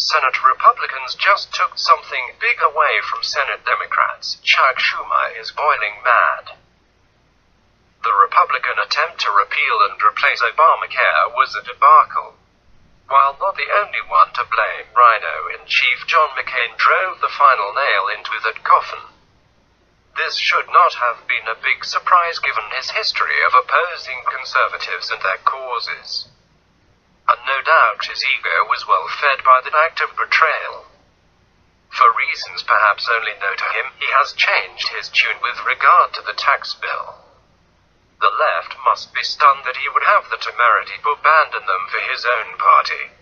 Senate Republicans just took something big away from Senate Democrats. Chuck Schumer is boiling mad. The Republican attempt to repeal and replace Obamacare was a debacle. While not the only one to blame, Rhino-in-Chief John McCain drove the final nail into that coffin. This should not have been a big surprise given his history of opposing conservatives and their causes. And no doubt his ego was well fed by the act of betrayal. For reasons perhaps only known to him, he has changed his tune with regard to the tax bill. The left must be stunned that he would have the temerity to abandon them for his own party.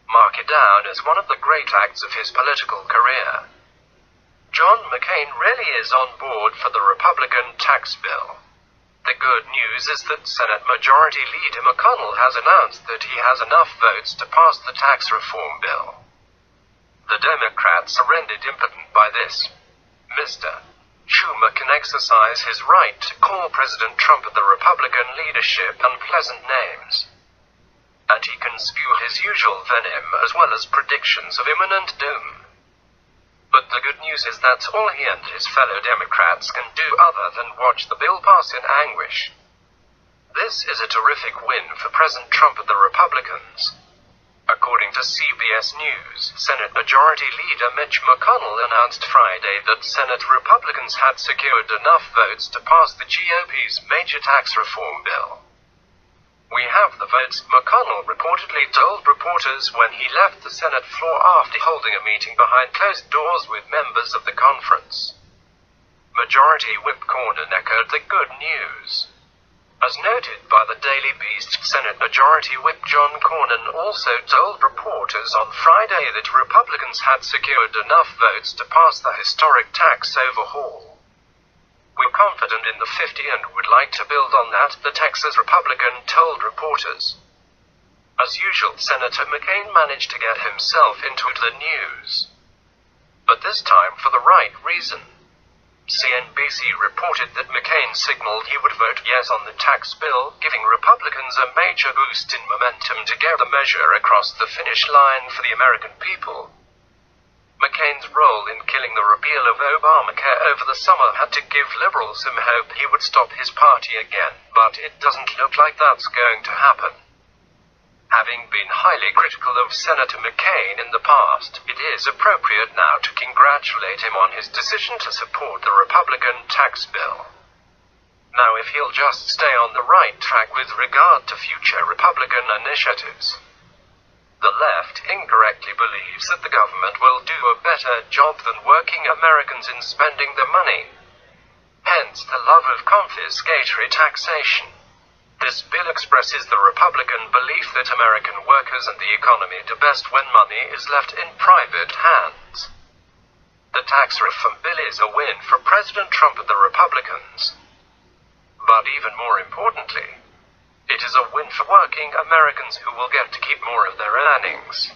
Mark it down as one of the great acts of his political career. John McCain really is on board for the Republican tax bill. The good news is that Senate Majority Leader McConnell has announced that he has enough votes to pass the tax reform bill. The Democrats are rendered impotent by this. Mr. Schumer can exercise his right to call President Trump and the Republican leadership unpleasant names. And he can spew his usual venom as well as predictions of imminent doom. But the good news is that's all he and his fellow Democrats can do other than watch the bill pass in anguish. This is a terrific win for President Trump and the Republicans. According to CBS News, Senate Majority Leader Mitch McConnell announced Friday that Senate Republicans had secured enough votes to pass the GOP's major tax reform bill. "We have the votes," McConnell reportedly told reporters when he left the Senate floor after holding a meeting behind closed doors with members of the conference. Majority Whip Cornyn echoed the good news. As noted by the Daily Beast, Senate Majority Whip John Cornyn also told reporters on Friday that Republicans had secured enough votes to pass the historic tax overhaul. "We're confident in the 50 and would like to build on that," the Texas Republican told reporters. As usual, Senator McCain managed to get himself into the news. But this time for the right reason. CNBC reported that McCain signaled he would vote yes on the tax bill, giving Republicans a major boost in momentum to get the measure across the finish line for the American people. McCain's role in killing the repeal of Obamacare over the summer had to give liberals some hope he would stop his party again, but it doesn't look like that's going to happen. Having been highly critical of Senator McCain in the past, it is appropriate now to congratulate him on his decision to support the Republican tax bill. Now, if he'll just stay on the right track with regard to future Republican initiatives. The left incorrectly believes that the government will do a better job than working Americans in spending their money. Hence the love of confiscatory taxation. This bill expresses the Republican belief that American workers and the economy do best when money is left in private hands. The tax reform bill is a win for President Trump and the Republicans. But even more importantly, it is a win for working Americans who will get to keep more of their earnings.